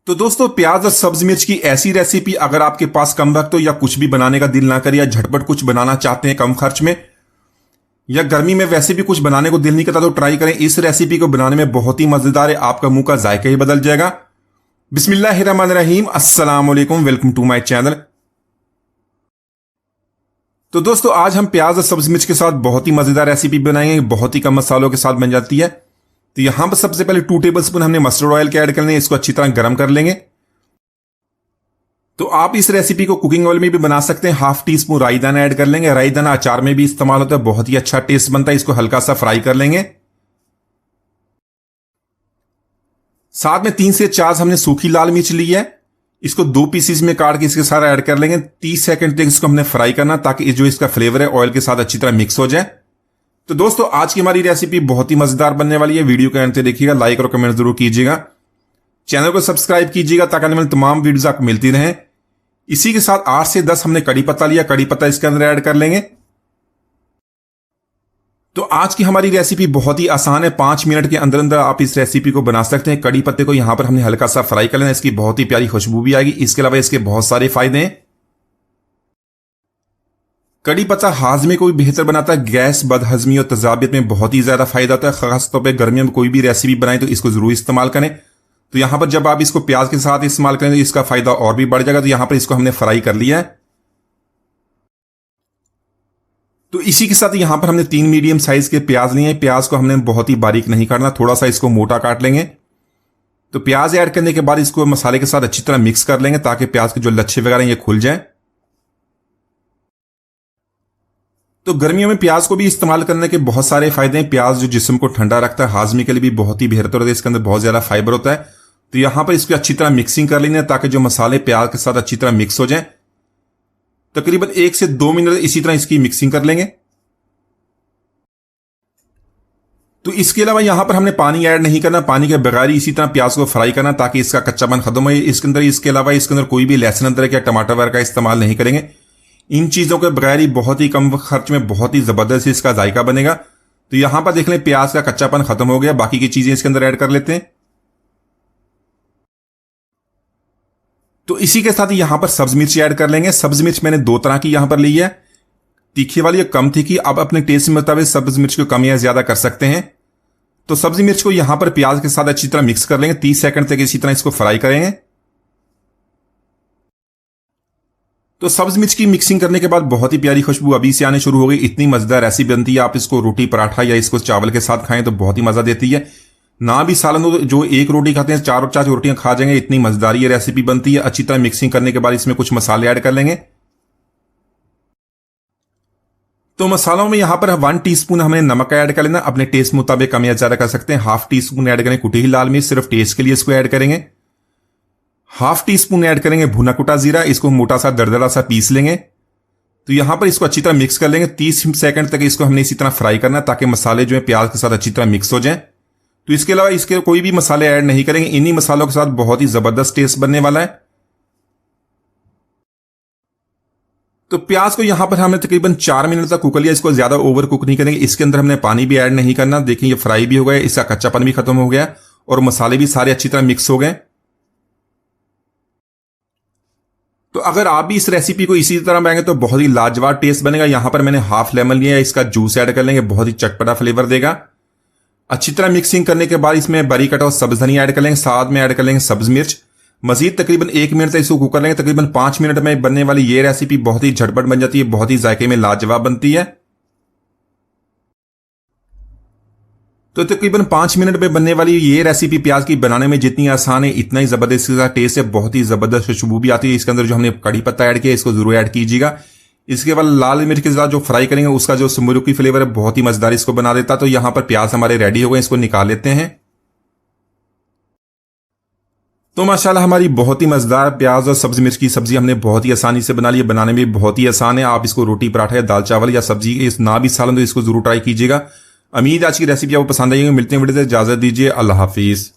तो दोस्तों, प्याज और सब्जी मिर्च की ऐसी रेसिपी अगर आपके पास कम वक्त हो या कुछ भी बनाने का दिल ना करे या झटपट कुछ बनाना चाहते हैं कम खर्च में, या गर्मी में वैसे भी कुछ बनाने को दिल नहीं करता, तो ट्राई करें। इस रेसिपी को बनाने में बहुत ही मजेदार है, आपका मुंह का जायका ही बदल जाएगा। बिस्मिल्लाहिर्रहमानिर्रहीम, अस्सलाम वालेकुम, वेलकम टू माय चैनल। तो दोस्तों, आज हम प्याज और सब्जी मिर्च के साथ बहुत ही मजेदार रेसिपी बनाएंगे, बहुत ही कम मसालों के साथ बन जाती है। तो यहां पर सबसे पहले 2 टेबलस्पून हमने मस्टर्ड ऑयल के ऐड करने हैं, इसको अच्छी तरह गर्म कर लेंगे। तो आप इस रेसिपी को कुकिंग ऑयल में भी बना सकते हैं। 1/2 टीस्पून राई दाना ऐड कर लेंगे। राई दाना अचार में भी इस्तेमाल होता है, बहुत ही अच्छा टेस्ट बनता है। इसको हल्का सा फ्राई कर लेंगे। साथ में 3 से 4 हमने सूखी लाल मिर्च ली है, इसको 2 पीसेस में काट के इसके साथ ऐड कर लेंगे। 30 सेकंड तक इसको हमने फ्राई करना, ताकि जो इसका फ्लेवर है ऑयल के साथ अच्छी तरह मिक्स हो जाए। तो दोस्तों, आज की हमारी रेसिपी बहुत ही मजेदार बनने वाली है। वीडियो के अंत तक देखिएगा, लाइक और कमेंट जरूर कीजिएगा, चैनल को सब्सक्राइब कीजिएगा ताकि आने वाली तमाम वीडियोस आपको मिलती रहें। इसी के साथ 8 से 10 हमने कड़ी पत्ता लिया, कड़ी पत्ता इसके अंदर ऐड कर लेंगे। तो आज की हमारी रेसिपी बहुत ही आसान है, 5 मिनट के अंदर अंदर आप इस रेसिपी को बना सकते हैं। कड़ी पत्ते को यहां पर हमने हल्का सा फ्राई कर लेना, इसकी बहुत ही प्यारी खुशबू भी आएगी। इसके अलावा इसके बहुत सारे फायदे हैं। कड़ी पत्ता हाजमे को भी बेहतर बनाता है, गैस, बदहजमी और तेजाबियत में बहुत ही ज्यादा फायदा होता है। खासतौर पर गर्मियों में कोई भी रेसिपी बनाए तो इसको जरूर इस्तेमाल करें। तो यहां पर जब आप इसको प्याज के साथ इस्तेमाल करें तो इसका फायदा और भी बढ़ जाएगा। तो यहां पर इसको हमने फ्राई कर लिया है। तो इसी के साथ यहां पर हमने 3 मीडियम साइज के प्याज लिए हैं। प्याज को हमने बहुत ही बारीक नहीं काटना, थोड़ा सा इसको मोटा काट लेंगे। तो प्याज ऐड करने के बाद इसको मसाले के साथ अच्छी तरह मिक्स कर लेंगे, ताकि प्याज के जो लच्छे वगैरह ये खुल जाए। तो गर्मियों में प्याज को भी इस्तेमाल करने के बहुत सारे फायदे हैं। प्याज जो जिस्म को ठंडा रखता है, हाजमे के लिए भी बहुत ही बेहतर होता है, इसके अंदर बहुत ज्यादा फाइबर होता है। तो यहां पर इसकी अच्छी तरह मिक्सिंग कर लेनी है, ताकि जो मसाले प्याज के साथ अच्छी तरह मिक्स हो जाए। तकरीबन 1 से 2 मिनट इसी तरह इसकी मिक्सिंग कर लेंगे। तो इसके अलावा यहां पर हमने पानी ऐड नहीं करना, पानी के बगैर इसी तरह प्याज को फ्राई करना, ताकि इसका कच्चापन खत्म हो। इसके अलावा इसके अंदर कोई भी लहसुन अदरक या टमाटर वगैरह का इस्तेमाल नहीं करेंगे। इन चीजों के बगैर ही बहुत ही कम खर्च में बहुत ही जबरदस्त इसका जायका बनेगा। तो यहां पर देख लें, प्याज का कच्चापन खत्म हो गया। बाकी की चीजें इसके अंदर ऐड कर लेते हैं। तो इसी के साथ यहां पर सब्ज मिर्च ऐड कर लेंगे। सब्ज मिर्च मैंने 2 तरह की यहां पर ली है, तीखी वाली या कम तीखी। आप अपने टेस्ट के मुताबिक सब्ज मिर्च को कम या ज्यादा कर सकते हैं। तो सब्जी मिर्च को यहां पर प्याज के साथ अच्छी तरह मिक्स कर लेंगे। 30 सेकंड तक इसी तरह इसको फ्राई करेंगे। तो सब्ज मिर्च की मिक्सिंग करने के बाद बहुत ही प्यारी खुशबू अभी से आने शुरू हो गई। इतनी मजेदार रेसिपी बनती है, आप इसको रोटी पराठा या इसको चावल के साथ खाएं तो बहुत ही मजा देती है। ना भी सालन हो, जो 1 रोटी खाते हैं 4 रोटियां खा जाएंगे, इतनी मजेदार ये रेसिपी बनती है। अच्छी तरह मिक्सिंग करने के बाद इसमें कुछ मसाले ऐड कर लेंगे। तो मसालों में यहां पर 1 टीस्पून हमें नमक ऐड कर लेना, अपने टेस्ट मुताबिक कम या ज्यादा कर सकते हैं। 1/2 टीस्पून ऐड करें कुटी हुई लाल मिर्च, सिर्फ टेस्ट के लिए इसको ऐड करेंगे। 1/2 टीस्पून ऐड करेंगे भुना कुटा जीरा, इसको मोटा सा दरदरा सा पीस लेंगे। तो यहां पर इसको अच्छी तरह मिक्स कर लेंगे। 30 सेकंड तक इसको हमने इसी तरह फ्राई करना, ताकि मसाले जो है प्याज के साथ अच्छी तरह मिक्स हो जाएं। तो इसके अलावा इसके कोई भी मसाले ऐड नहीं करेंगे। इन्हीं मसालों के साथ बहुत ही जबरदस्त टेस्ट बनने वाला है। तो प्याज को यहां पर हमने तकरीबन 4 मिनट तक कुक लिया, इसको ज्यादा ओवर कुक नहीं करेंगे। इसके अंदर हमने पानी भी ऐड नहीं करना। देखिए, ये फ्राई भी हो गया, इसका कच्चापन भी खत्म हो गया और मसाले भी सारे अच्छी तरह मिक्स हो गए। तो अगर आप भी इस रेसिपी को इसी तरह बनाएंगे तो बहुत ही लाजवाब टेस्ट बनेगा। यहां पर मैंने 1/2 लेमन लिया है, इसका जूस ऐड कर लेंगे, बहुत ही चटपटा फ्लेवर देगा। अच्छी तरह मिक्सिंग करने के बाद इसमें बारीक कटा हुआ सब्ज धनिया ऐड कर लेंगे, साथ में ऐड कर लेंगे सब्ज मिर्च। मजीद तकरीबन 1 मिनट तक इसको कुक कर लेंगे। तकरीबन 5 मिनट में बनने वाली ये रेसिपी बहुत ही झटपट बन जाती है, बहुत ही जायके में लाजवाब बनती है। तो तकरीबन 5 मिनट में बनने वाली ये रेसिपी प्याज की बनाने में जितनी आसान है, इतना ही जबरदस्त इसका टेस्ट है। बहुत ही जबरदस्त खुशबू भी आती है। इसके अंदर जो हमने कड़ी पत्ता ऐड किया, इसको जरूर ऐड कीजिएगा। इसके बाद लाल मिर्च के साथ जो फ्राई करेंगे, उसका जो सुमरुकी फ्लेवर है बहुत ही मजेदार इसको बना देता। तो यहां पर प्याज हमारे रेडी हो गए, इसको निकाल लेते हैं। तो माशाल्लाह हमारी बहुत ही मजेदार प्याज और सब्जी मिर्च की सब्जी हमने बहुत ही आसानी से बना ली है। बनाने में बहुत ही आसान है। आप इसको रोटी पराठा या दाल चावल या सब्जी इस ना भी सालन तो इसको जरूर ट्राई कीजिएगा। उम्मीद आज की रेसिपी आपको पसंद आएगी। मिलते हैं वीडियो से, इजाजत दीजिए, अल्लाह हाफिज।